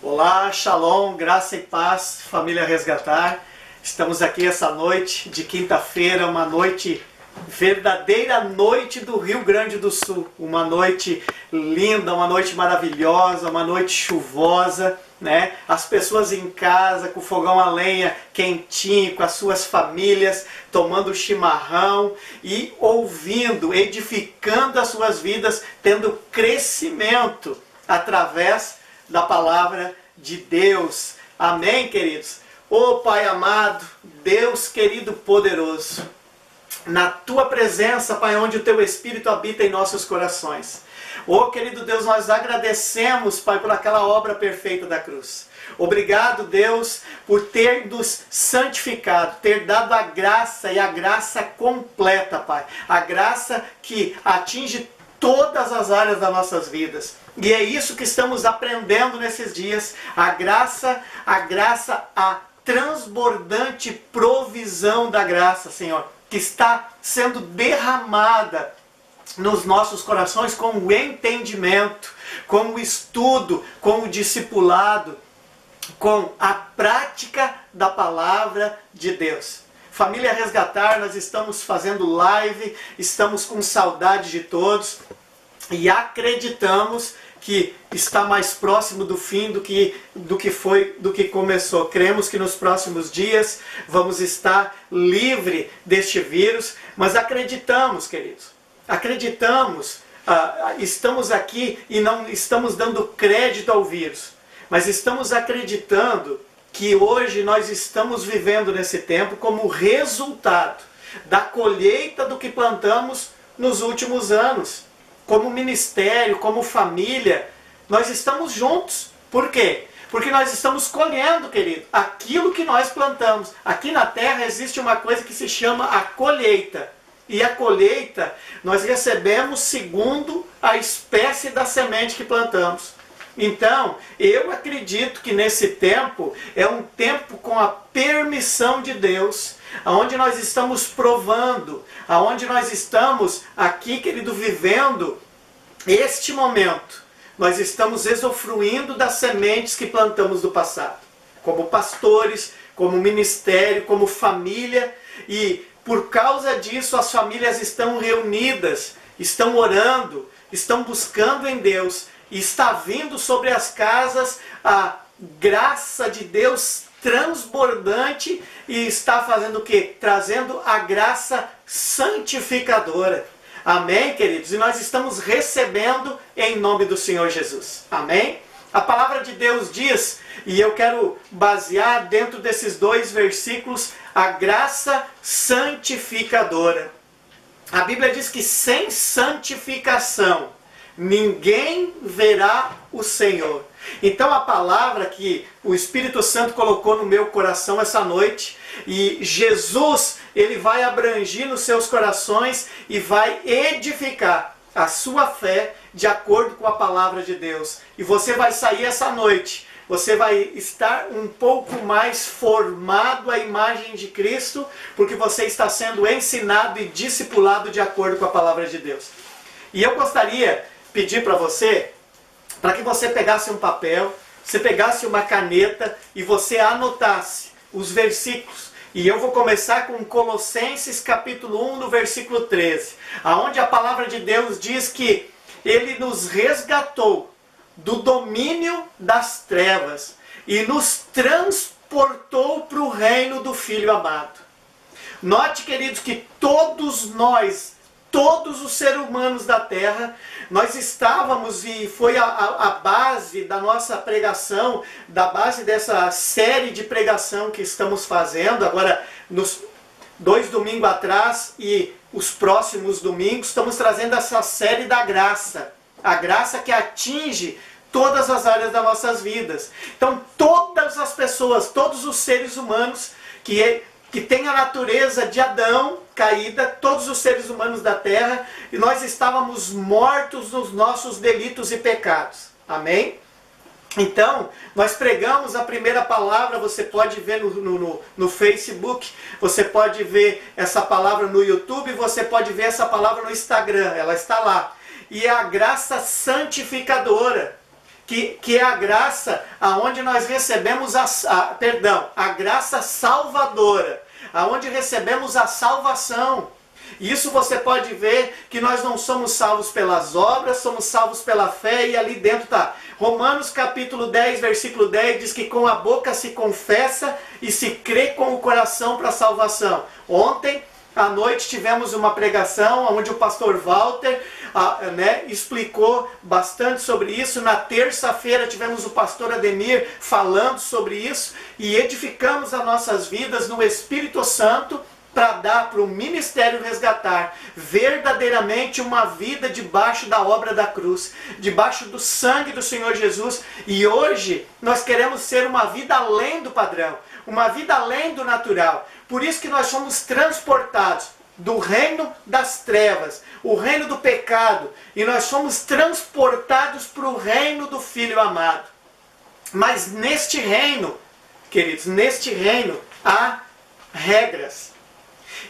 Olá, Shalom, graça e paz, família Resgatar. Estamos aqui essa noite de quinta-feira, uma noite, verdadeira noite do Rio Grande do Sul. Uma noite linda, uma noite maravilhosa, uma noite chuvosa, né? As pessoas em casa com o fogão a lenha quentinho, com as suas famílias, tomando chimarrão e ouvindo, edificando as suas vidas, tendo crescimento através da palavra de Deus. Amém, queridos? Ô Pai amado, Deus querido poderoso, na Tua presença, Pai, onde o Teu Espírito habita em nossos corações. Ô querido Deus, nós agradecemos, Pai, por aquela obra perfeita da cruz. Obrigado, Deus, por ter nos santificado, ter dado a graça e a graça completa, Pai. A graça que atinge todas as áreas das nossas vidas. E é isso que estamos aprendendo nesses dias. A graça, a transbordante provisão da graça, Senhor, que está sendo derramada nos nossos corações com o entendimento, com o estudo, com o discipulado, com a prática da palavra de Deus. Família Resgatar, nós estamos fazendo live, estamos com saudade de todos e acreditamos que está mais próximo do fim do que começou. Cremos que nos próximos dias vamos estar livre deste vírus, mas acreditamos, queridos, estamos aqui e não estamos dando crédito ao vírus, mas estamos acreditando que hoje nós estamos vivendo nesse tempo como resultado da colheita do que plantamos nos últimos anos. Como ministério, como família, nós estamos juntos. Por quê? Porque nós estamos colhendo, querido, aquilo que nós plantamos. Aqui na terra existe uma coisa que se chama a colheita. E a colheita nós recebemos segundo a espécie da semente que plantamos. Então, eu acredito que nesse tempo é um tempo com a permissão de Deus, onde nós estamos provando, onde nós estamos aqui, querido, vivendo este momento. Nós estamos usufruindo das sementes que plantamos do passado, como pastores, como ministério, como família, e por causa disso as famílias estão reunidas, estão orando, estão buscando em Deus, e está vindo sobre as casas a graça de Deus transbordante e está fazendo o quê? Trazendo a graça santificadora. Amém, queridos? E nós estamos recebendo em nome do Senhor Jesus. Amém? A palavra de Deus diz, e eu quero basear dentro desses dois versículos, a graça santificadora. A Bíblia diz que sem santificação ninguém verá o Senhor. Então a palavra que o Espírito Santo colocou no meu coração essa noite, e Jesus, ele vai abranger nos seus corações e vai edificar a sua fé de acordo com a palavra de Deus. E você vai sair essa noite, você vai estar um pouco mais formado à imagem de Cristo, porque você está sendo ensinado e discipulado de acordo com a palavra de Deus. E eu gostaria pedir para você, para que você pegasse um papel, você pegasse uma caneta e você anotasse os versículos. E eu vou começar com Colossenses capítulo 1, no versículo 13, aonde a palavra de Deus diz que Ele nos resgatou do domínio das trevas e nos transportou para o reino do Filho amado. Note, queridos, que todos nós, todos os seres humanos da terra, nós estávamos, e foi a base da nossa pregação, da base dessa série de pregação que estamos fazendo, agora nos 2 domingos atrás e os próximos domingos, estamos trazendo essa série da graça, a graça que atinge todas as áreas das nossas vidas. Então todas as pessoas, todos os seres humanos que tem a natureza de Adão caída, todos os seres humanos da terra, e nós estávamos mortos nos nossos delitos e pecados. Amém? Então, nós pregamos a primeira palavra, você pode ver no Facebook, você pode ver essa palavra no YouTube, você pode ver essa palavra no Instagram, ela está lá. E é a graça santificadora, que é a graça aonde nós recebemos a graça salvadora, aonde recebemos a salvação. Isso você pode ver que nós não somos salvos pelas obras, somos salvos pela fé, e ali dentro está. Romanos capítulo 10, versículo 10 diz que com a boca se confessa e se crê com o coração para a salvação. Ontem à noite tivemos uma pregação onde o pastor Walter explicou bastante sobre isso. Na terça-feira tivemos o pastor Ademir falando sobre isso e edificamos as nossas vidas no Espírito Santo para dar para o ministério resgatar verdadeiramente uma vida debaixo da obra da cruz, debaixo do sangue do Senhor Jesus. E hoje nós queremos ser uma vida além do padrão, uma vida além do natural. Por isso que nós somos transportados do reino das trevas, o reino do pecado, e nós somos transportados para o reino do Filho amado. Mas neste reino, queridos, neste reino há regras.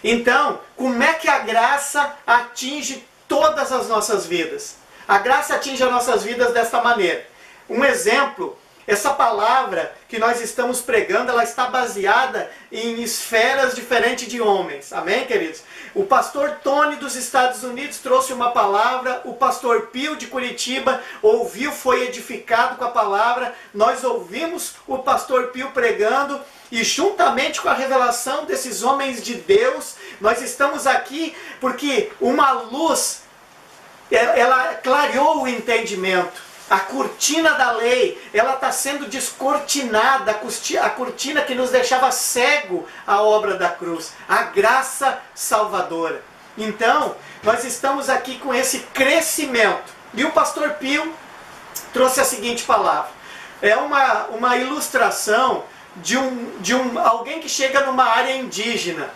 Então, como é que a graça atinge todas as nossas vidas? A graça atinge as nossas vidas desta maneira. Um exemplo, essa palavra que nós estamos pregando, ela está baseada em esferas diferentes de homens. Amém, queridos? O pastor Tony dos Estados Unidos trouxe uma palavra, o pastor Pio de Curitiba ouviu, foi edificado com a palavra, nós ouvimos o pastor Pio pregando, e juntamente com a revelação desses homens de Deus, nós estamos aqui porque uma luz, ela clareou o entendimento. A cortina da lei, ela está sendo descortinada, a cortina que nos deixava cego à obra da cruz, a graça salvadora. Então, nós estamos aqui com esse crescimento. E o pastor Pio trouxe a seguinte palavra. É uma ilustração de alguém que chega numa área indígena.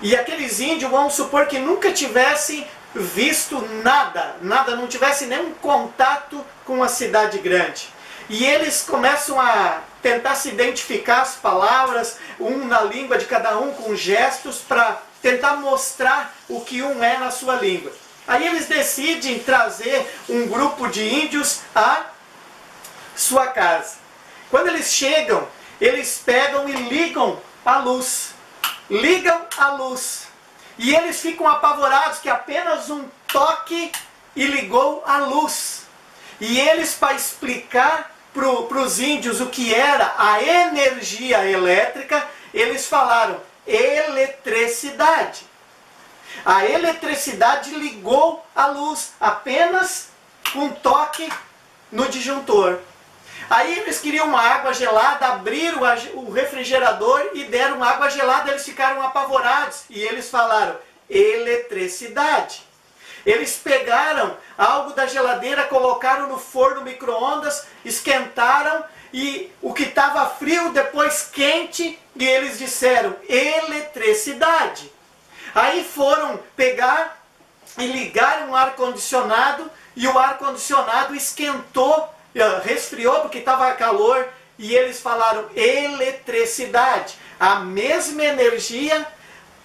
E aqueles índios, vamos supor que nunca tivessem visto nada, não tivesse nenhum contato com uma cidade grande. E eles começam a tentar se identificar as palavras, um na língua de cada um, com gestos, para tentar mostrar o que um é na sua língua. Aí eles decidem trazer um grupo de índios à sua casa. Quando eles chegam, eles pegam e ligam a luz. Ligam a luz. E eles ficam apavorados que apenas um toque e ligou a luz. E eles, para explicar para os índios o que era a energia elétrica, eles falaram eletricidade. A eletricidade ligou a luz apenas com um toque no disjuntor. Aí eles queriam uma água gelada, abriram o refrigerador e deram água gelada, eles ficaram apavorados. E eles falaram, eletricidade. Eles pegaram algo da geladeira, colocaram no forno micro-ondas, esquentaram e o que estava frio depois quente, e eles disseram, eletricidade. Aí foram pegar e ligar um ar-condicionado e o ar-condicionado esquentou, resfriou porque estava calor, e eles falaram eletricidade. A mesma energia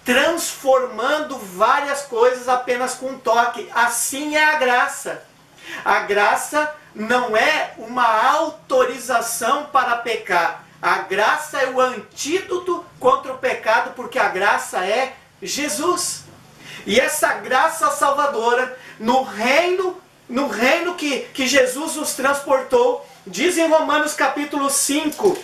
transformando várias coisas apenas com um toque. Assim é a graça. A graça não é uma autorização para pecar. A graça é o antídoto contra o pecado, porque a graça é Jesus. E essa graça salvadora, no reino que Jesus nos transportou, diz em Romanos capítulo 5,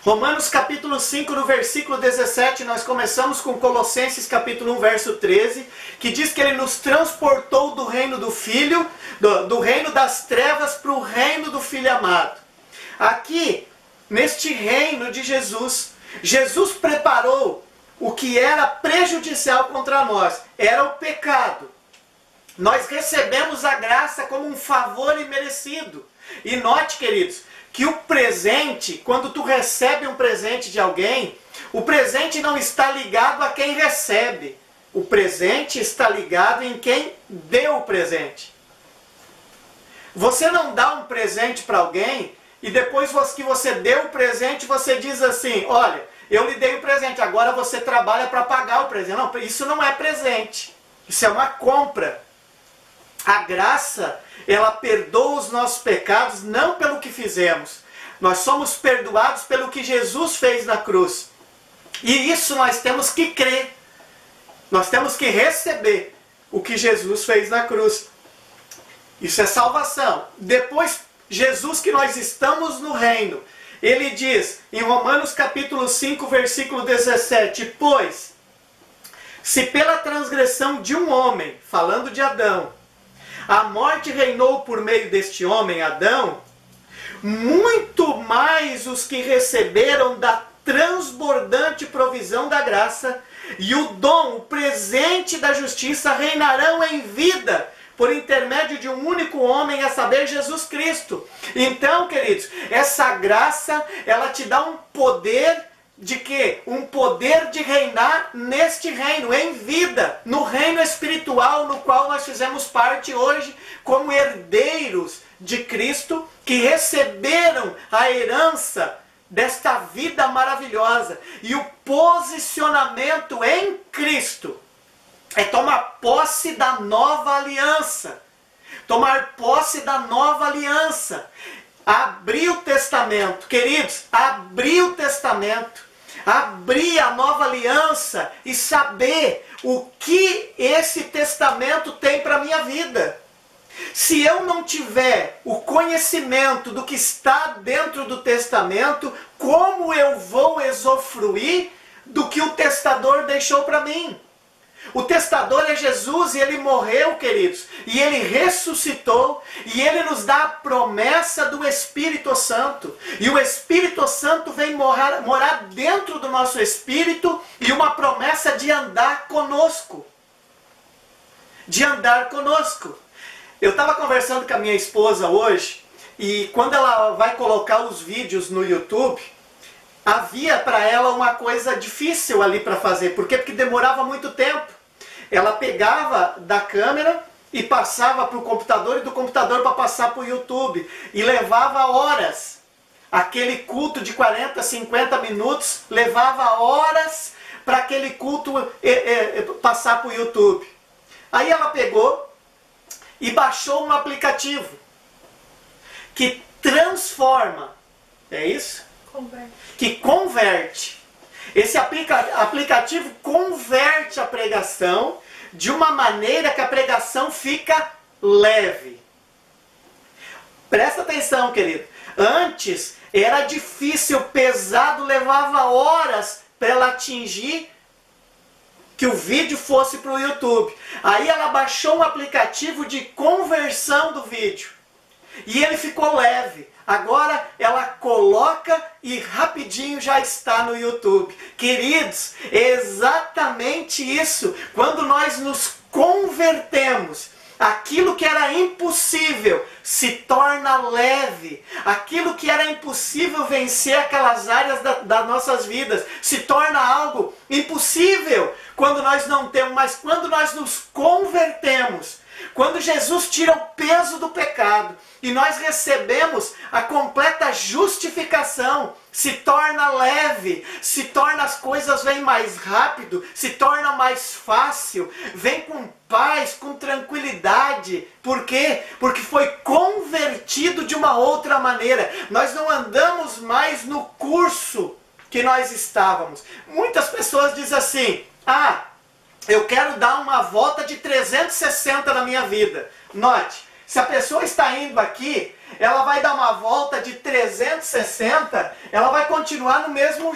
Romanos capítulo 5, no versículo 17, nós começamos com Colossenses capítulo 1, verso 13, que diz que Ele nos transportou do reino do Filho, do reino das trevas para o reino do Filho amado. Aqui, neste reino de Jesus, Jesus preparou o que era prejudicial contra nós, era o pecado. Nós recebemos a graça como um favor imerecido. E note, queridos, que o presente, quando tu recebe um presente de alguém, o presente não está ligado a quem recebe. O presente está ligado em quem deu o presente. Você não dá um presente para alguém e depois que você deu o presente, você diz assim, olha, eu lhe dei o presente, agora você trabalha para pagar o presente. Não, isso não é presente. Isso é uma compra. A graça ela perdoa os nossos pecados não pelo que fizemos. Nós somos perdoados pelo que Jesus fez na cruz. E isso nós temos que crer. Nós temos que receber o que Jesus fez na cruz. Isso é salvação. Depois, Jesus que nós estamos no reino, ele diz em Romanos capítulo 5, versículo 17, pois, se pela transgressão de um homem, falando de Adão, a morte reinou por meio deste homem, Adão, muito mais os que receberam da transbordante provisão da graça e o dom, o presente da justiça reinarão em vida por intermédio de um único homem, a saber, Jesus Cristo. Então, queridos, essa graça, ela te dá um poder de quê? Um poder de reinar neste reino, em vida, no reino espiritual no qual nós fizemos parte hoje como herdeiros de Cristo, que receberam a herança desta vida maravilhosa. E o posicionamento em Cristo é tomar posse da nova aliança. Tomar posse da nova aliança. Abrir o testamento. Queridos, abrir o testamento. Abrir a nova aliança e saber o que esse testamento tem para a minha vida. Se eu não tiver o conhecimento do que está dentro do testamento, como eu vou usufruir do que o testador deixou para mim? O testador é Jesus e ele morreu, queridos, e ele ressuscitou, e ele nos dá a promessa do Espírito Santo. E o Espírito Santo vem morar dentro do nosso espírito, e uma promessa de andar conosco. De andar conosco. Eu estava conversando com a minha esposa hoje, e quando ela vai colocar os vídeos no YouTube, havia para ela uma coisa difícil ali para fazer. Por quê? Porque demorava muito tempo. Ela pegava da câmera e passava para o computador, e do computador para passar para o YouTube. E levava horas. Aquele culto de 40, 50 minutos, levava horas para aquele culto passar para o YouTube. Aí ela pegou e baixou um aplicativo que transforma, é isso? Converte. Que converte. Esse aplicativo converte a pregação de uma maneira que a pregação fica leve. Presta atenção, querido. Antes era difícil, pesado, levava horas para ela atingir que o vídeo fosse para o YouTube. Aí ela baixou um aplicativo de conversão do vídeo. E ele ficou leve. Agora ela coloca e rapidinho já está no YouTube. Queridos, é exatamente isso. Quando nós nos convertemos, aquilo que era impossível se torna leve. Aquilo que era impossível vencer aquelas áreas das nossas vidas se torna algo impossível quando nós não temos. Mas quando nós nos convertemos, quando Jesus tira o peso do pecado e nós recebemos a completa justificação, se torna leve, se torna, as coisas vêm mais rápido, se torna mais fácil, vem com paz, com tranquilidade. Por quê? Porque foi convertido de uma outra maneira. Nós não andamos mais no curso que nós estávamos. Muitas pessoas dizem assim: eu quero dar uma volta de 360 na minha vida. Note, se a pessoa está indo aqui, ela vai dar uma volta de 360, ela vai continuar no mesmo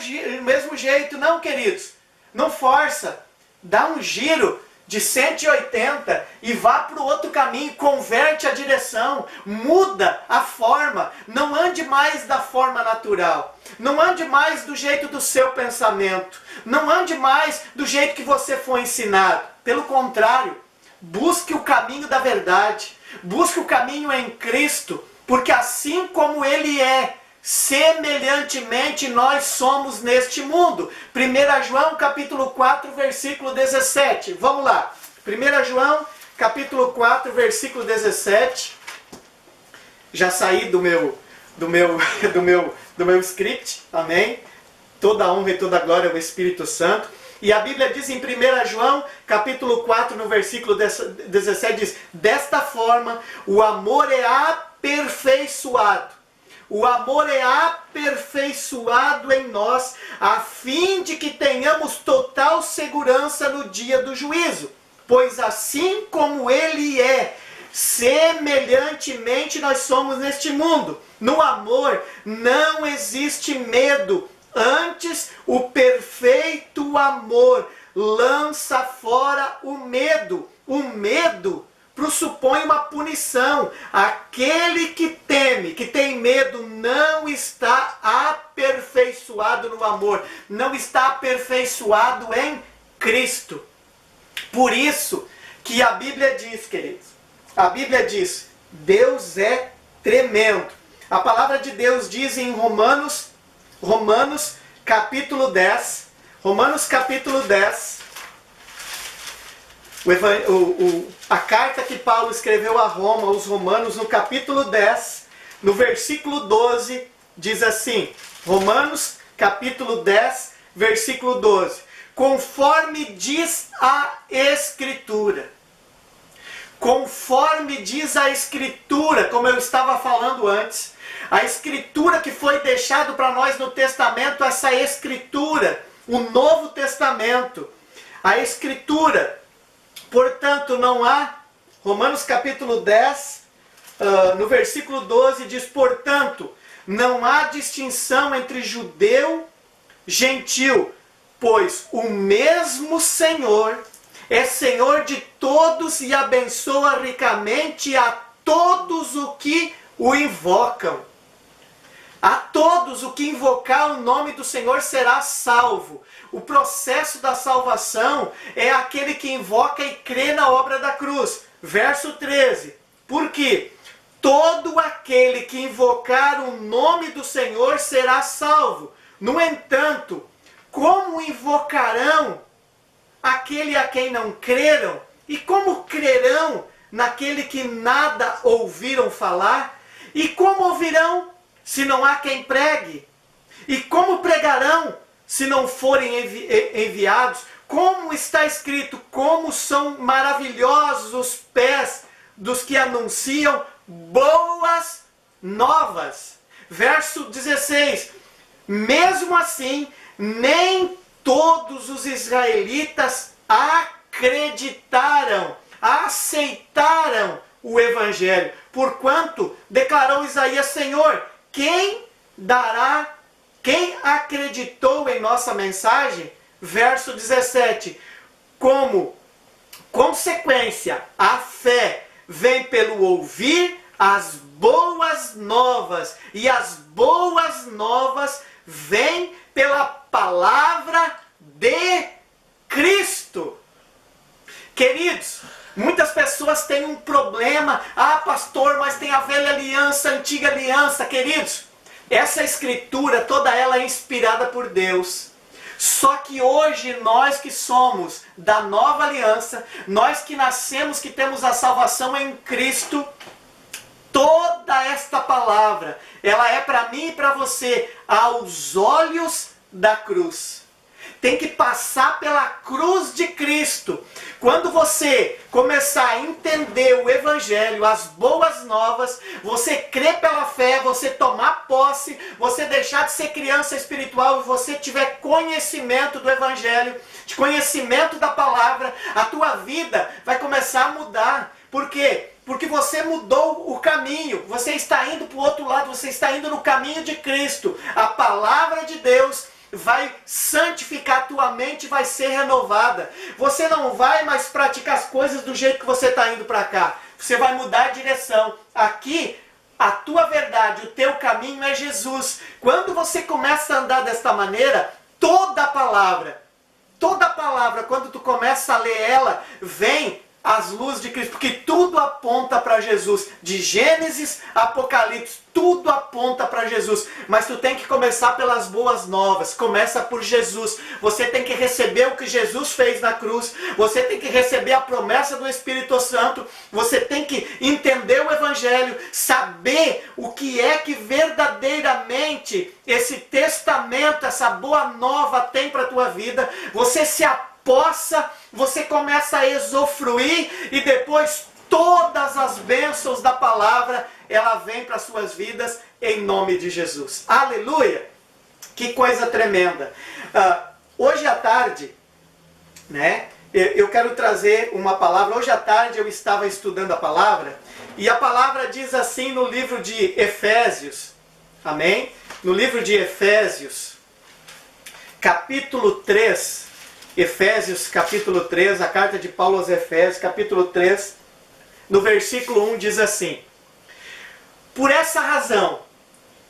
jeito. Não, queridos, não força. Dá um giro de 180 e vá para o outro caminho, converte a direção, muda a forma. Não ande mais da forma natural. Não ande mais do jeito do seu pensamento. Não ande mais do jeito que você foi ensinado. Pelo contrário, busque o caminho da verdade. Busque o caminho em Cristo, porque assim como Ele é, semelhantemente nós somos neste mundo. 1 João capítulo 4, versículo 17. Vamos lá. 1 João capítulo 4, versículo 17. Já saí do meu script. Amém? Toda a honra e toda a glória ao Espírito Santo. E a Bíblia diz em 1 João, capítulo 4, no versículo 17, diz: desta forma, o amor é aperfeiçoado. O amor é aperfeiçoado em nós, a fim de que tenhamos total segurança no dia do juízo. Pois assim como Ele é, semelhantemente nós somos neste mundo. No amor não existe medo. Antes, o perfeito amor lança fora o medo. O medo pressupõe uma punição. Aquele que teme, que tem medo, não está aperfeiçoado no amor. Não está aperfeiçoado em Cristo. Por isso que a Bíblia diz, queridos, a Bíblia diz, Deus é tremendo. A palavra de Deus diz em Romanos capítulo 10, a carta que Paulo escreveu a Roma, aos Romanos, no capítulo 10, no versículo 12, diz assim, Romanos capítulo 10, versículo 12, conforme diz a Escritura, conforme diz a Escritura, como eu estava falando antes, a Escritura que foi deixado para nós no Testamento, essa Escritura, o Novo Testamento, a Escritura, portanto não há, Romanos capítulo 10, no versículo 12 diz, portanto, não há distinção entre judeu e gentil, pois o mesmo Senhor é Senhor de todos e abençoa ricamente a todos os que o invocam. A todos o que invocar o nome do Senhor será salvo. O processo da salvação é aquele que invoca e crê na obra da cruz. Verso 13. Porque todo aquele que invocar o nome do Senhor será salvo. No entanto, como invocarão aquele a quem não creram? E como crerão naquele que nada ouviram falar? E como ouvirão se não há quem pregue? E como pregarão se não forem enviados? Como está escrito, como são maravilhosos os pés dos que anunciam boas novas. Verso 16, mesmo assim, nem todos os israelitas acreditaram, aceitaram o Evangelho, porquanto declarou Isaías, Senhor, quem acreditou em nossa mensagem? Verso 17, como consequência, a fé vem pelo ouvir as boas novas, e as boas novas vêm pela palavra de Cristo. Queridos, muitas pessoas têm um problema. Ah, pastor, mas tem a velha aliança, a antiga aliança. Queridos, essa escritura, toda ela é inspirada por Deus. Só que hoje, nós que somos da nova aliança, nós que nascemos, que temos a salvação em Cristo, toda esta palavra, ela é para mim e para você, aos olhos da cruz. Tem que passar pela cruz de Cristo. Quando você começar a entender o Evangelho, as boas novas, você crer pela fé, você tomar posse, você deixar de ser criança espiritual e você tiver conhecimento do Evangelho, de conhecimento da palavra, a tua vida vai começar a mudar. Por quê? Porque você mudou o caminho, você está indo para o outro lado, você está indo no caminho de Cristo. A palavra de Deus vai santificar a tua mente, vai ser renovada. Você não vai mais praticar as coisas do jeito que você está indo para cá. Você vai mudar a direção. Aqui, a tua verdade, o teu caminho é Jesus. Quando você começa a andar desta maneira, toda palavra, quando tu começa a ler ela, vem as luzes de Cristo, porque tudo aponta para Jesus. De Gênesis a Apocalipse, tudo aponta para Jesus. Mas tu tem que começar pelas boas novas. Começa por Jesus. Você tem que receber o que Jesus fez na cruz. Você tem que receber a promessa do Espírito Santo. Você tem que entender o Evangelho, saber o que é que verdadeiramente esse testamento, essa boa nova tem para a tua vida. Você se apossa, você começa a usufruir e depois todas as bênçãos da palavra, ela vem para as suas vidas em nome de Jesus. Aleluia! Que coisa tremenda! Hoje à tarde, né, eu quero trazer uma palavra. Hoje à tarde eu estava estudando a palavra e a palavra diz assim no livro de Efésios, amém? No livro de Efésios, capítulo 3, Efésios capítulo 3, a carta de Paulo aos Efésios, capítulo 3, no versículo 1 diz assim: por essa razão,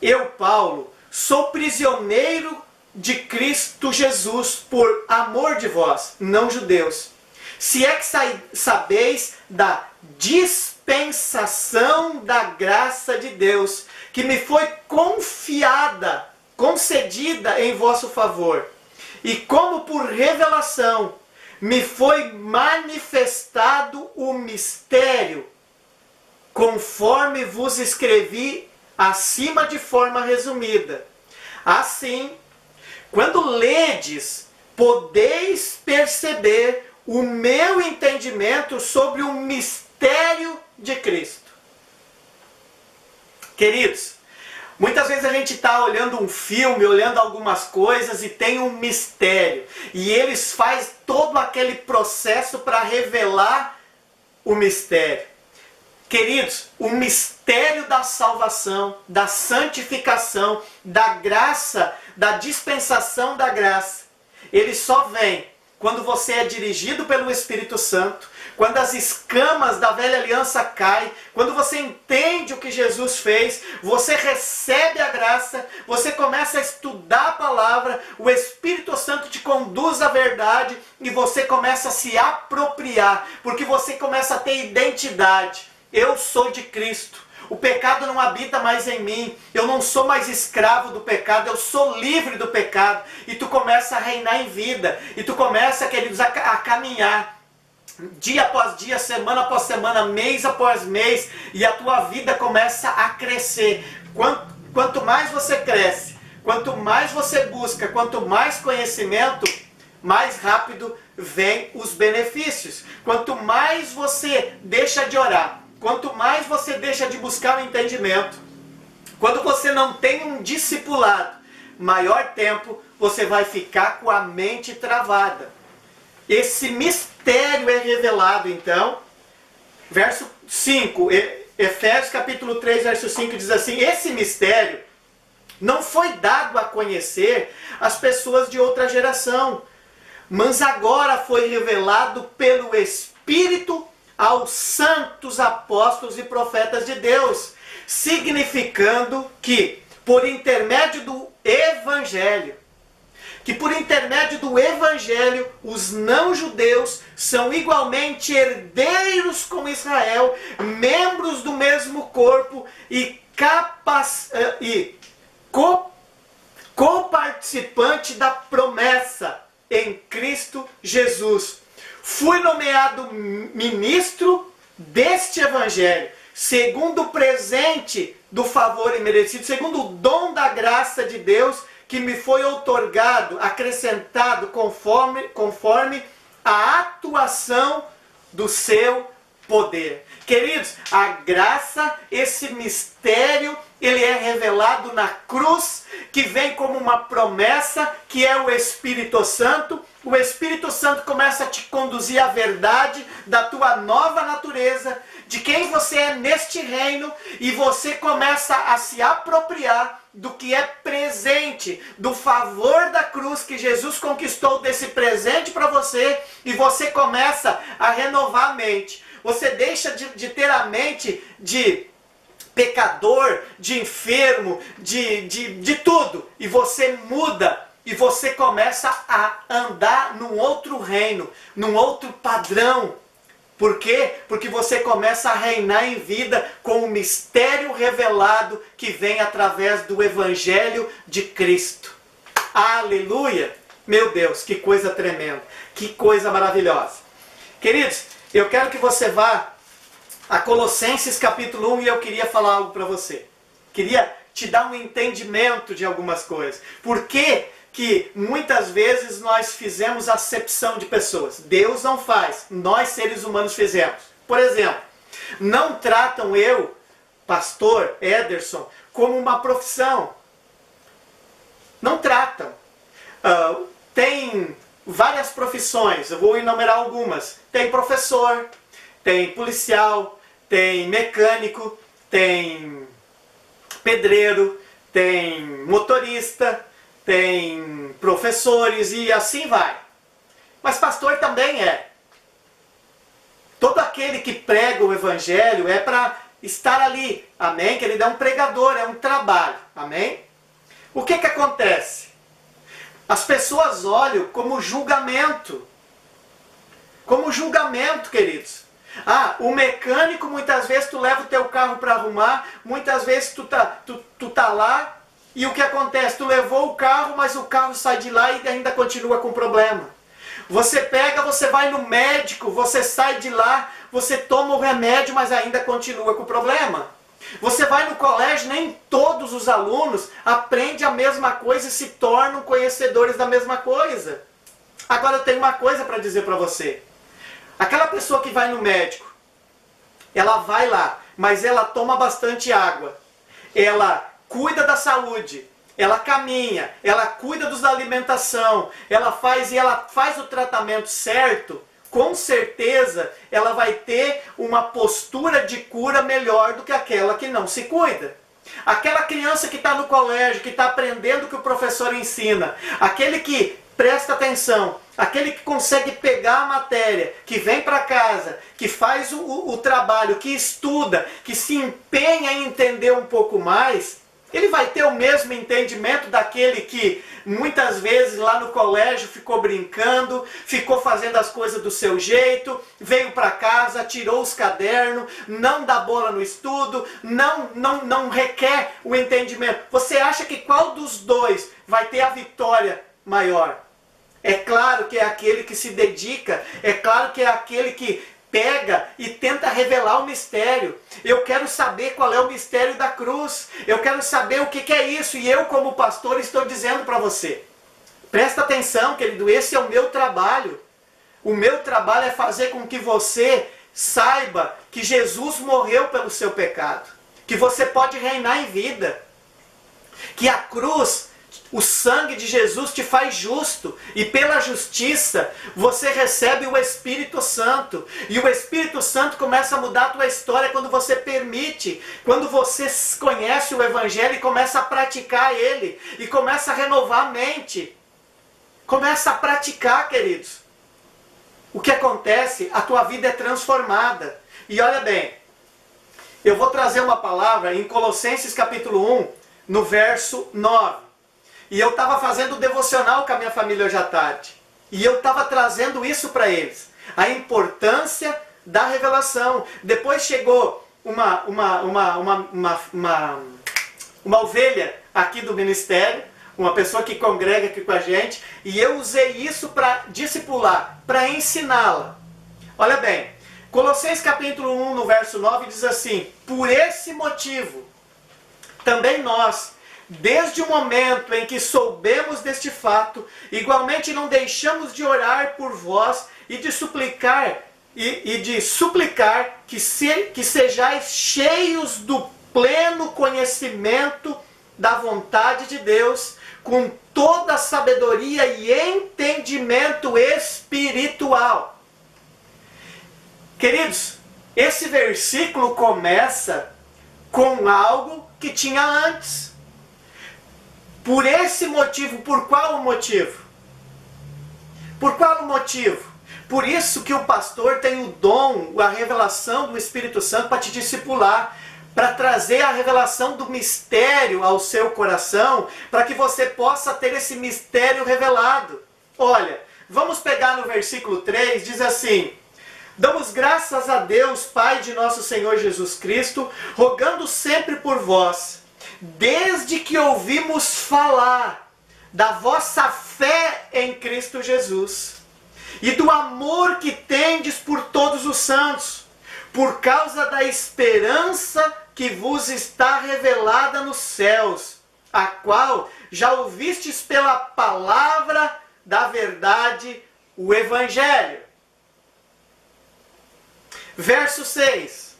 eu, Paulo, sou prisioneiro de Cristo Jesus por amor de vós, não judeus. Se é que sabeis da dispensação da graça de Deus, que me foi confiada, concedida em vosso favor, e como por revelação me foi manifestado o mistério, conforme vos escrevi acima de forma resumida. Assim, quando ledes, podeis perceber o meu entendimento sobre o mistério de Cristo. Queridos, muitas vezes a gente está olhando um filme, olhando algumas coisas e tem um mistério. E eles fazem todo aquele processo para revelar o mistério. Queridos, o mistério da salvação, da santificação, da graça, da dispensação da graça, ele só vem quando você é dirigido pelo Espírito Santo, quando as escamas da velha aliança caem, quando você entende o que Jesus fez, você recebe a graça, você começa a estudar a palavra, o Espírito Santo te conduz à verdade e você começa a se apropriar, porque você começa a ter identidade. Eu sou de Cristo. O pecado não habita mais em mim. Eu não sou mais escravo do pecado. Eu sou livre do pecado. E tu começa a reinar em vida. E tu começa, queridos, a caminhar. Dia após dia, semana após semana, mês após mês. E a tua vida começa a crescer. Quanto mais você cresce, quanto mais você busca, quanto mais conhecimento, mais rápido vem os benefícios. Quanto mais você deixa de orar, quanto mais você deixa de buscar o entendimento, quando você não tem um discipulado, maior tempo você vai ficar com a mente travada. Esse mistério é revelado, então, verso 5, Efésios capítulo 3, verso 5 diz assim: esse mistério não foi dado a conhecer as pessoas de outra geração, mas agora foi revelado pelo Espírito aos santos apóstolos e profetas de Deus, significando que, por intermédio do Evangelho, os não-judeus são igualmente herdeiros com Israel, membros do mesmo corpo e coparticipante da promessa em Cristo Jesus. Fui nomeado ministro deste Evangelho, segundo o presente do favor imerecido, segundo o dom da graça de Deus, que me foi outorgado, acrescentado conforme a atuação do seu poder. Queridos, a graça, esse mistério, ele é revelado na cruz, que vem como uma promessa, que é o Espírito Santo. O Espírito Santo começa a te conduzir à verdade da tua nova natureza, de quem você é neste reino, e você começa a se apropriar do que é presente, do favor da cruz que Jesus conquistou, desse presente para você, e você começa a renovar a mente. Você deixa de ter a mente de pecador, de enfermo, de tudo, e você muda. E você começa a andar num outro reino, num outro padrão. Por quê? Porque você começa a reinar em vida com o mistério revelado que vem através do Evangelho de Cristo. Aleluia! Meu Deus, que coisa tremenda, que coisa maravilhosa. Queridos, eu quero que você vá a Colossenses capítulo 1 e eu queria falar algo para você. Queria te dar um entendimento de algumas coisas. Por que que muitas vezes nós fizemos acepção de pessoas? Deus não faz, nós seres humanos fizemos. Por exemplo, não tratam eu, pastor Ederson, como uma profissão. Não tratam. Tem várias profissões, eu vou enumerar algumas. Tem professor, tem policial, tem mecânico, tem pedreiro, tem motorista, tem professores e assim vai. Mas pastor também é. Todo aquele que prega o Evangelho é para estar ali. Amém? Que ele é um pregador, é um trabalho. Amém? O que que acontece? As pessoas olham como julgamento. Como julgamento, queridos. O mecânico, muitas vezes tu leva o teu carro para arrumar, muitas vezes tu tá lá, e o que acontece? Tu levou o carro, mas o carro sai de lá e ainda continua com problema. Você pega, você vai no médico, você sai de lá, você toma o remédio, mas ainda continua com problema. Você vai no colégio, nem todos os alunos aprendem a mesma coisa e se tornam conhecedores da mesma coisa. Agora eu tenho uma coisa para dizer para você. Aquela pessoa que vai no médico, ela vai lá, mas ela toma bastante água. Ela cuida da saúde, ela caminha, ela cuida da alimentação, ela faz o tratamento certo, com certeza ela vai ter uma postura de cura melhor do que aquela que não se cuida. Aquela criança que está no colégio, que está aprendendo o que o professor ensina, aquele que presta atenção, aquele que consegue pegar a matéria, que vem para casa, que faz o trabalho, que estuda, que se empenha em entender um pouco mais, ele vai ter o mesmo entendimento daquele que muitas vezes lá no colégio ficou brincando, ficou fazendo as coisas do seu jeito, veio para casa, tirou os cadernos, não dá bola no estudo, não requer o entendimento. Você acha que qual dos dois vai ter a vitória maior? É claro que é aquele que se dedica, é claro que é aquele que pega e tenta revelar o mistério. Eu quero saber qual é o mistério da cruz. Eu quero saber o que é isso. E eu, como pastor, estou dizendo para você. Presta atenção, querido, esse é o meu trabalho. O meu trabalho é fazer com que você saiba que Jesus morreu pelo seu pecado. Que você pode reinar em vida. Que a cruz, o sangue de Jesus te faz justo, e pela justiça você recebe o Espírito Santo, e o Espírito Santo começa a mudar a tua história quando você permite, quando você conhece o Evangelho e começa a praticar ele, e começa a renovar a mente, começa a praticar, queridos. O que acontece? A tua vida é transformada. E olha bem, eu vou trazer uma palavra em Colossenses capítulo 1, no verso 9. E eu estava fazendo devocional com a minha família hoje à tarde. E eu estava trazendo isso para eles. A importância da revelação. Depois chegou uma ovelha aqui do ministério, uma pessoa que congrega aqui com a gente, e eu usei isso para discipular, para ensiná-la. Olha bem, Colossenses capítulo 1, no verso 9, diz assim: por esse motivo, também nós, desde o momento em que soubemos deste fato, igualmente não deixamos de orar por vós e de suplicar, que sejais cheios do pleno conhecimento da vontade de Deus, com toda a sabedoria e entendimento espiritual. Queridos, esse versículo começa com algo que tinha antes. Por esse motivo, por qual motivo? Por qual motivo? Por isso que o pastor tem o dom, a revelação do Espírito Santo para te discipular, para trazer a revelação do mistério ao seu coração, para que você possa ter esse mistério revelado. Olha, vamos pegar no versículo 3, diz assim: Damos graças a Deus, Pai de nosso Senhor Jesus Cristo, rogando sempre por vós, desde que ouvimos falar da vossa fé em Cristo Jesus e do amor que tendes por todos os santos, por causa da esperança que vos está revelada nos céus, a qual já ouvistes pela palavra da verdade, o Evangelho. Verso 6.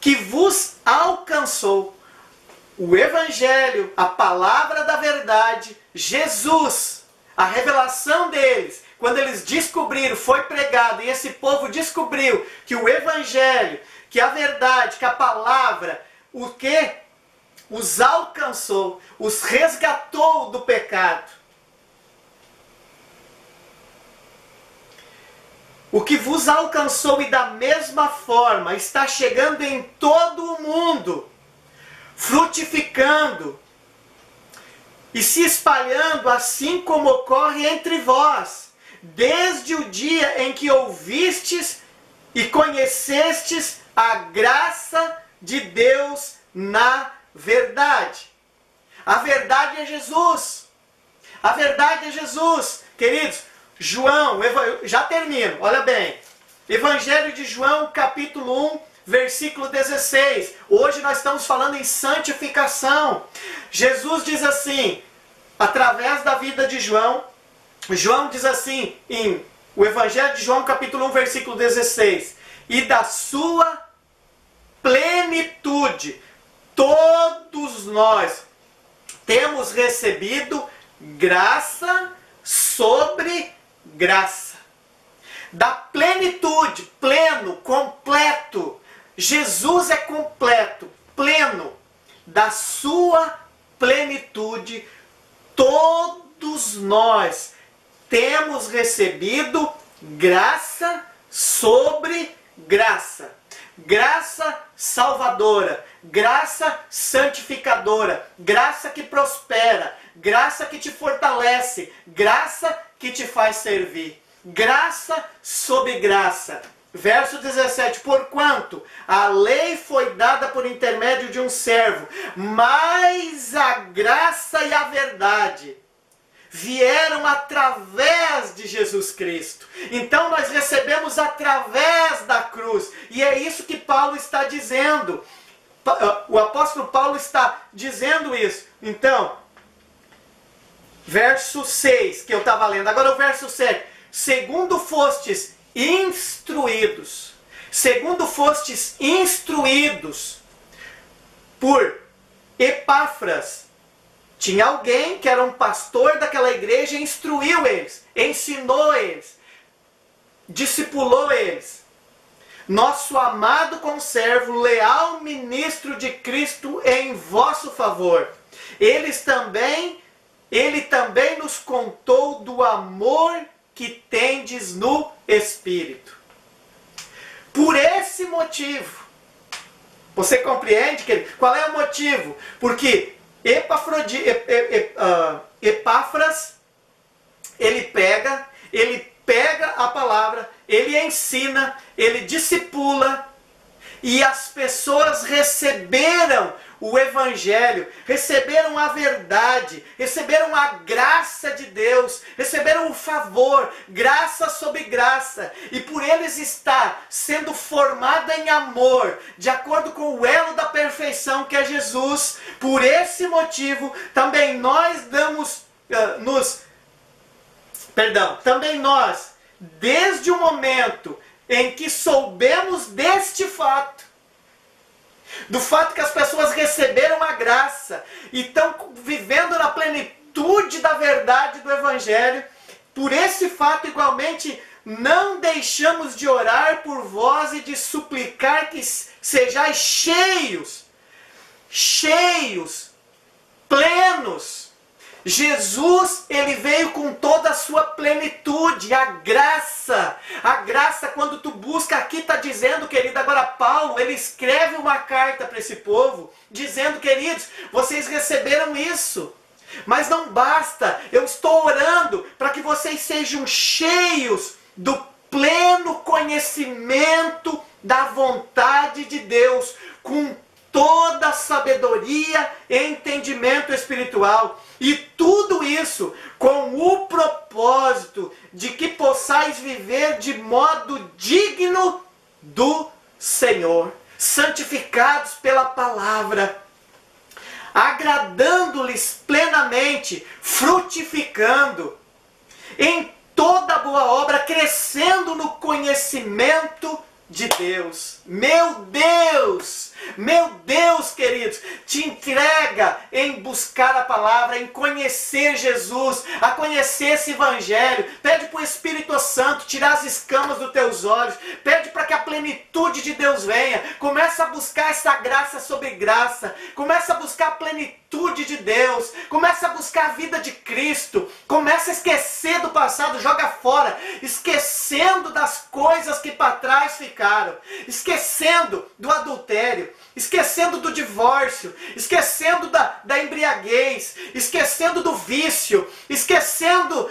Que vos alcançou o Evangelho, a palavra da verdade, Jesus, a revelação deles, quando eles descobriram, foi pregado, e esse povo descobriu que o Evangelho, que a verdade, que a palavra, o que? Os alcançou, os resgatou do pecado. O que vos alcançou e da mesma forma está chegando em todo o mundo, frutificando e se espalhando assim como ocorre entre vós, desde o dia em que ouvistes e conhecestes a graça de Deus na verdade. A verdade é Jesus. A verdade é Jesus. Queridos, João, já termino, olha bem. Evangelho de João, capítulo 1, versículo 16. Hoje nós estamos falando em santificação. Jesus diz assim, através da vida de João, João diz assim, em o Evangelho de João, capítulo 1, versículo 16. E da sua plenitude, todos nós temos recebido graça sobre graça. Da plenitude, pleno, completo. Jesus é completo, pleno. Da sua plenitude, todos nós temos recebido graça sobre graça. Graça salvadora, graça santificadora, graça que prospera, graça que te fortalece, graça que te faz servir. Graça sobre graça. Verso 17. Porquanto a lei foi dada por intermédio de um servo, mas a graça e a verdade vieram através de Jesus Cristo. Então nós recebemos através da cruz. E é isso que Paulo está dizendo. O apóstolo Paulo está dizendo isso. Então, verso 6, que eu estava lendo. Agora o verso 7. Segundo fostes instruídos por Epáfras. Tinha alguém que era um pastor daquela igreja e instruiu eles, ensinou eles, discipulou eles. Nosso amado conservo, leal ministro de Cristo em vosso favor. Ele também nos contou do amor que tendes no Espírito. Por esse motivo, você compreende, querido? Qual é o motivo? Porque Epáfras, ele pega a palavra, ele ensina, ele discipula, e as pessoas receberam o Evangelho, receberam a verdade, receberam a graça de Deus, receberam o favor, graça sobre graça, e por eles estar sendo formada em amor, de acordo com o elo da perfeição que é Jesus, por esse motivo também nós também nós, desde o momento em que soubemos deste fato, do fato que as pessoas receberam a graça e estão vivendo na plenitude da verdade do Evangelho, por esse fato igualmente não deixamos de orar por vós e de suplicar que sejais cheios, plenos. Jesus, ele veio com toda a sua plenitude, a graça, quando tu busca, aqui está dizendo, querido, agora Paulo, ele escreve uma carta para esse povo, dizendo, queridos, vocês receberam isso, mas não basta, eu estou orando para que vocês sejam cheios do pleno conhecimento da vontade de Deus, com toda a sabedoria e entendimento espiritual. E tudo isso com o propósito de que possais viver de modo digno do Senhor, santificados pela palavra, agradando-lhes plenamente, frutificando em toda boa obra, crescendo no conhecimento de Deus. Meu Deus, queridos, te entrega em buscar a palavra, em conhecer Jesus, a conhecer esse evangelho. Pede para o Espírito Santo tirar as escamas dos teus olhos, pede para que a plenitude de Deus venha. Começa a buscar essa graça sobre graça, começa a buscar a plenitude de Deus, começa a buscar a vida de Cristo, começa a esquecer do passado, joga fora, esquecendo das coisas que para trás ficaram, esquecendo do adultério, esquecendo do divórcio, esquecendo da embriaguez, esquecendo do vício, esquecendo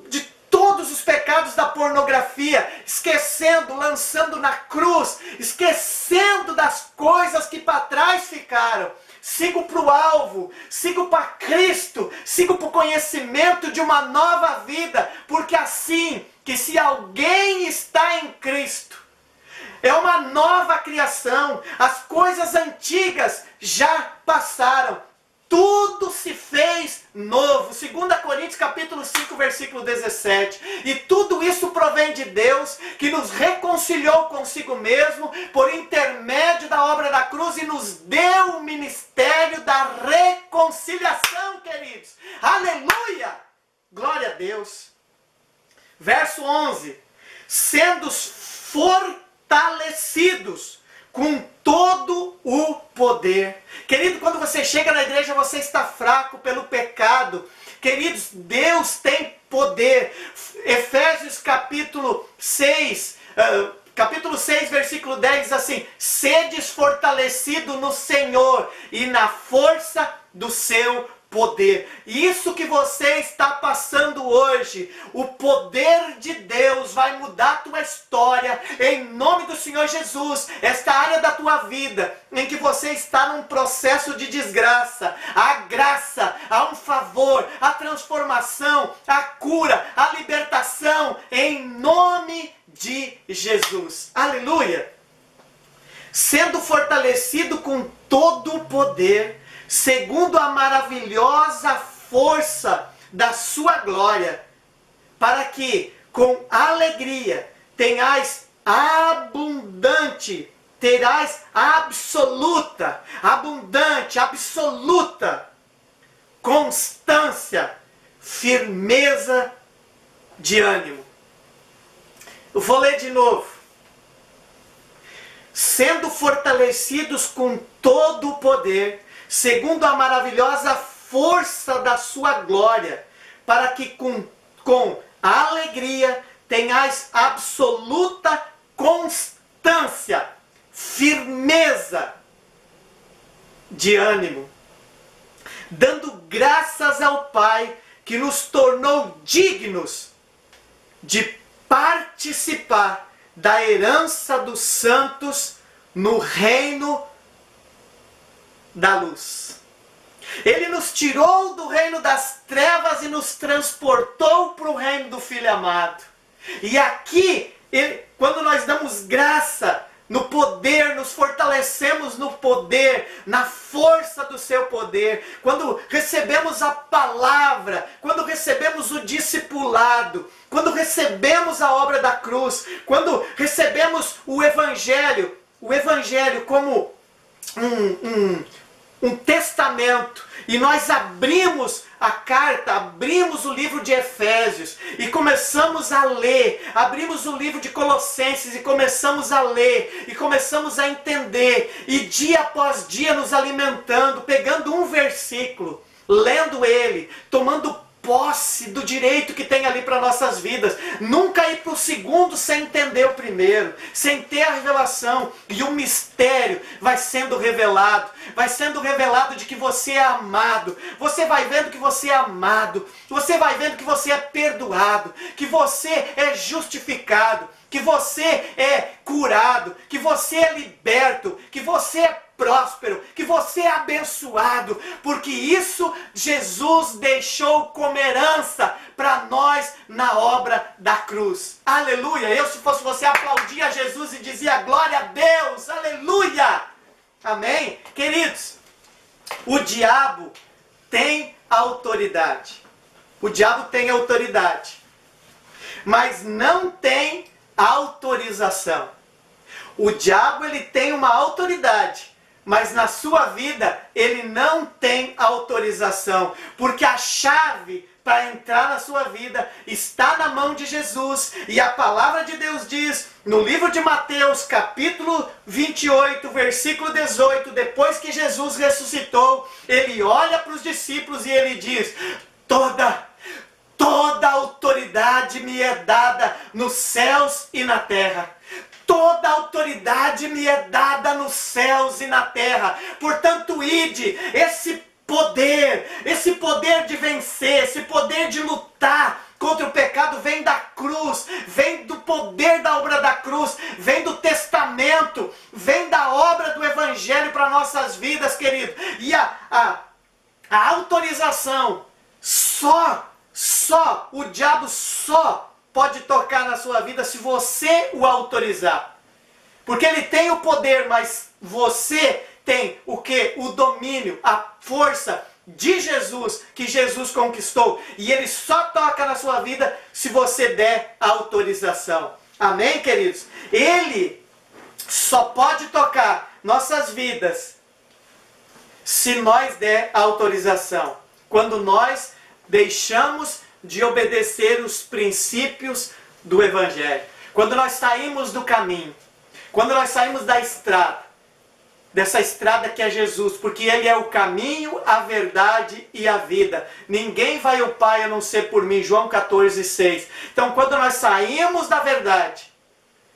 de todos os pecados da pornografia, esquecendo, lançando na cruz, esquecendo das coisas que para trás ficaram. Sigo para o alvo, sigo para Cristo, sigo para o conhecimento de uma nova vida, porque assim que se alguém está em Cristo, é uma nova criação, as coisas antigas já passaram, tudo se fez novo. 2 Coríntios capítulo 5, versículo 17. E tudo isso provém de Deus, que nos reconciliou consigo mesmo, por intermédio da obra da cruz, e nos deu o ministério da reconciliação, queridos. Aleluia! Glória a Deus. Verso 11. Sendo fortalecidos com todo o poder. Querido, quando você chega na igreja, você está fraco pelo pecado. Queridos, Deus tem poder. Efésios capítulo 6, versículo 10 diz assim: sedes fortalecido no Senhor e na força do seu poder. Isso que você está passando hoje, o poder de Deus vai mudar a tua história, em nome do Senhor Jesus. Esta área da tua vida, em que você está num processo de desgraça, a graça, há um favor, a transformação, a cura, a libertação, em nome de Jesus. Aleluia! Sendo fortalecido com todo o poder, segundo a maravilhosa força da sua glória, para que com alegria tenhais abundante, terás absoluta, abundante, absoluta constância, firmeza de ânimo. Eu vou ler de novo. Sendo fortalecidos com todo o poder, segundo a maravilhosa força da sua glória, para que com alegria tenhais absoluta constância, firmeza de ânimo, dando graças ao Pai que nos tornou dignos de participar da herança dos santos no reino da luz. Ele nos tirou do reino das trevas e nos transportou para o reino do Filho amado. E aqui, quando nós damos graça no poder, nos fortalecemos no poder, na força do seu poder, quando recebemos a palavra, quando recebemos o discipulado, quando recebemos a obra da cruz, quando recebemos o Evangelho como um testamento, e nós abrimos a carta, abrimos o livro de Efésios e começamos a ler, abrimos o livro de Colossenses e começamos a ler, e começamos a entender, e dia após dia nos alimentando, pegando um versículo, lendo ele, tomando posse do direito que tem ali para nossas vidas. Nunca ir para o segundo sem entender o primeiro, sem ter a revelação. E o mistério vai sendo revelado de que você é amado. Você vai vendo que você é amado, você vai vendo que você é perdoado, que você é justificado, que você é curado, que você é liberto, que você é próspero, que você é abençoado, porque isso Jesus deixou como herança para nós na obra da cruz. Aleluia! Eu, se fosse você, aplaudia Jesus e dizia glória a Deus, aleluia! Amém? Queridos, o diabo tem autoridade. O diabo tem autoridade, mas não tem autorização. O diabo, ele tem uma autoridade, mas na sua vida ele não tem autorização, porque a chave para entrar na sua vida está na mão de Jesus. E a palavra de Deus diz no livro de Mateus, capítulo 28, versículo 18, depois que Jesus ressuscitou, ele olha para os discípulos e ele diz: Toda autoridade me é dada nos céus e na terra. Toda autoridade me é dada nos céus e na terra. Portanto, ide, esse poder de vencer, esse poder de lutar contra o pecado vem da cruz, vem do poder da obra da cruz, vem do testamento, vem da obra do evangelho para nossas vidas, querido. E a autorização, o diabo só pode tocar na sua vida se você o autorizar. Porque ele tem o poder, mas você tem o quê? O domínio, a força de Jesus, que Jesus conquistou. E ele só toca na sua vida se você der autorização. Amém, queridos? Ele só pode tocar nossas vidas se nós der autorização. Quando nós deixamos de obedecer os princípios do Evangelho. Quando nós saímos do caminho. Quando nós saímos da estrada. Dessa estrada que é Jesus. Porque Ele é o caminho, a verdade e a vida. Ninguém vai ao Pai a não ser por mim. João 14,6. Então quando nós saímos da verdade,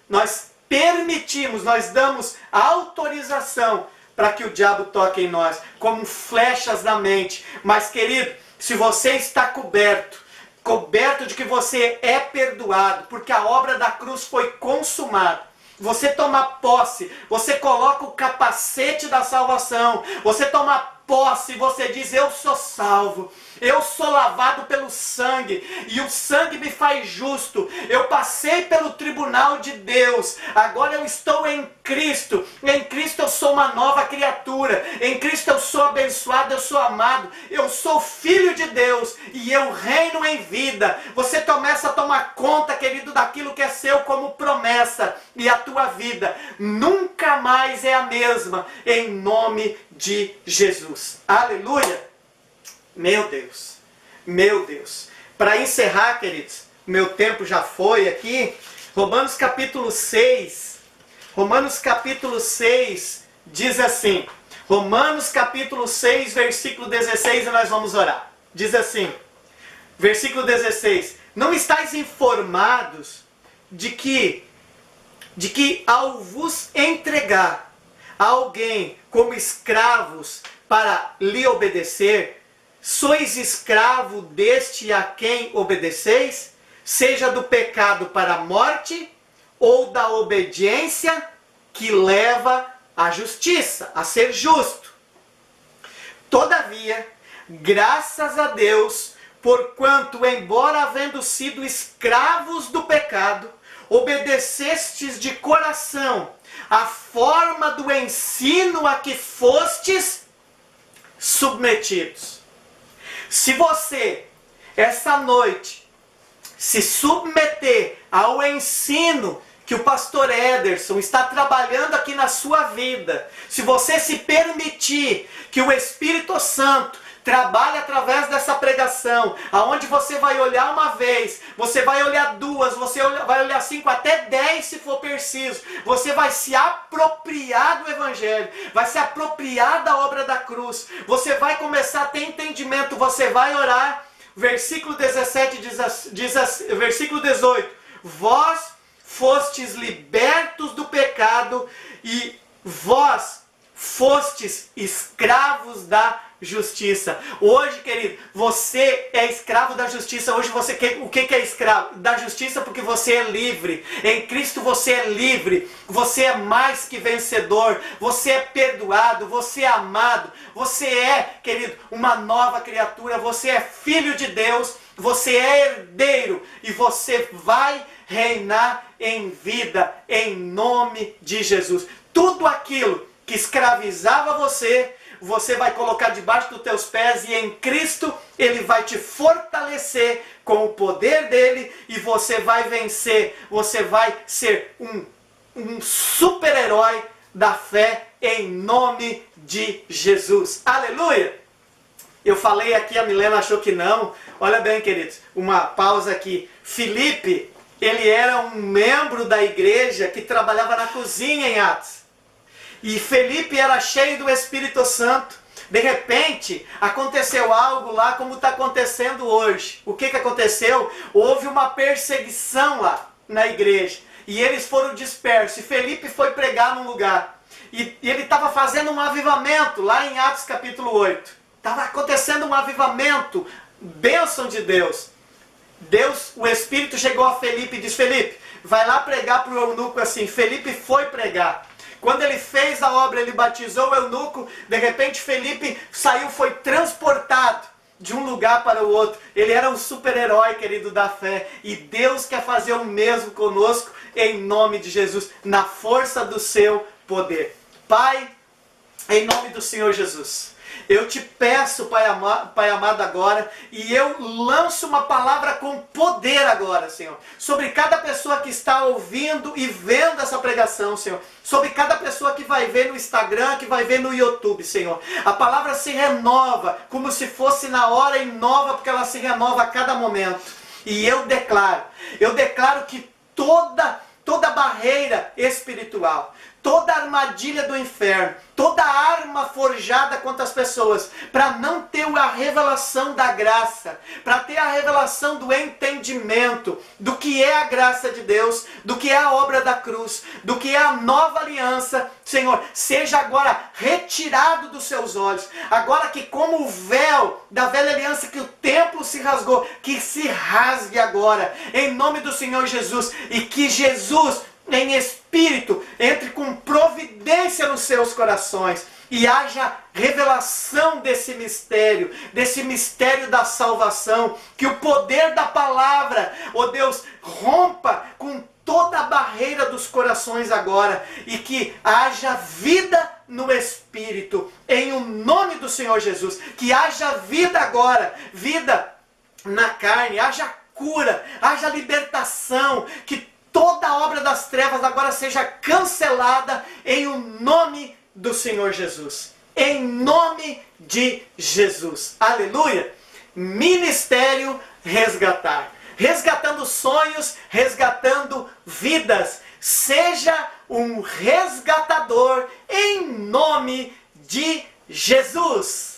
nós permitimos, nós damos autorização para que o diabo toque em nós. Como flechas na mente. Mas querido, se você está coberto de que você é perdoado, porque a obra da cruz foi consumada. Você toma posse, você coloca o capacete da salvação, você toma posse, você diz: eu sou salvo, eu sou lavado pelo sangue, e o sangue me faz justo, eu passei pelo tribunal de Deus, agora eu estou em Cristo eu sou uma nova criatura, em Cristo eu sou abençoado, eu sou amado, eu sou filho de Deus, e eu reino em vida. Você começa a tomar conta, querido, daquilo que é seu como promessa, e a tua vida nunca mais é a mesma, em nome de Jesus. Aleluia! Meu Deus, meu Deus. Para encerrar, queridos, meu tempo já foi aqui. Romanos capítulo 6 diz assim. Romanos capítulo 6, versículo 16, e nós vamos orar. Diz assim, versículo 16. Não estáis informados de que ao vos entregar a alguém como escravos para lhe obedecer, sois escravo deste a quem obedeceis, seja do pecado para a morte, ou da obediência que leva à justiça, a ser justo. Todavia, graças a Deus, porquanto, embora havendo sido escravos do pecado, obedecestes de coração a forma do ensino a que fostes submetidos. Se você, essa noite, se submeter ao ensino que o pastor Ederson está trabalhando aqui na sua vida, se você se permitir que o Espírito Santo trabalhe através dessa pregação, aonde você vai olhar uma vez, você vai olhar duas, você vai olhar 5, até 10 se for preciso, você vai se apropriar do Evangelho, vai se apropriar da obra da cruz, você vai começar a ter entendimento, você vai orar, Versículo 17 versículo 18: vós fostes libertos do pecado e vós fostes escravos da justiça. Hoje, querido, você é escravo da justiça. Hoje você o que é escravo? Da justiça, porque você é livre. Em Cristo você é livre. Você é mais que vencedor. Você é perdoado. Você é amado. Você é, querido, uma nova criatura. Você é filho de Deus. Você é herdeiro. E você vai reinar em vida, em nome de Jesus. Tudo aquilo que escravizava você, você vai colocar debaixo dos teus pés, e em Cristo Ele vai te fortalecer com o poder dEle, e você vai vencer, você vai ser um super-herói da fé em nome de Jesus. Aleluia! Eu falei aqui, a Milena achou que não. Olha bem, queridos, uma pausa aqui. Filipe, ele era um membro da igreja que trabalhava na cozinha em Atos. E Felipe era cheio do Espírito Santo. De repente, aconteceu algo lá como está acontecendo hoje. O que aconteceu? Houve uma perseguição lá na igreja. E eles foram dispersos. E Felipe foi pregar num lugar. E ele estava fazendo um avivamento lá em Atos capítulo 8. Estava acontecendo um avivamento. Bênção de Deus. O Espírito chegou a Felipe e disse: Felipe, vai lá pregar para o eunuco assim. Felipe foi pregar. Quando ele fez a obra, ele batizou o eunuco. De repente Felipe saiu, foi transportado de um lugar para o outro. Ele era um super-herói, querido, da fé. E Deus quer fazer o mesmo conosco, em nome de Jesus, na força do seu poder. Pai, em nome do Senhor Jesus, eu te peço, Pai amado, agora, e eu lanço uma palavra com poder agora, Senhor, sobre cada pessoa que está ouvindo e vendo essa pregação, Senhor, sobre cada pessoa que vai ver no Instagram, que vai ver no YouTube, Senhor. A palavra se renova, como se fosse na hora e nova, porque ela se renova a cada momento. E eu declaro que toda barreira espiritual, toda armadilha do inferno, toda arma forjada contra as pessoas, para não ter a revelação da graça, para ter a revelação do entendimento do que é a graça de Deus, do que é a obra da cruz, do que é a nova aliança, Senhor, seja agora retirado dos seus olhos. Agora que como o véu da velha aliança, que o templo se rasgou, que se rasgue agora, em nome do Senhor Jesus, e que Jesus, em espírito, entre com providência nos seus corações e haja revelação desse mistério da salvação, que o poder da palavra, ó Deus, rompa com toda a barreira dos corações agora, e que haja vida no Espírito, em o nome do Senhor Jesus, que haja vida agora, vida na carne, haja cura, haja libertação, que toda a obra das trevas agora seja cancelada em o nome do Senhor Jesus. Em nome de Jesus. Aleluia! Ministério Resgatar. Resgatando sonhos, resgatando vidas. Seja um resgatador em nome de Jesus.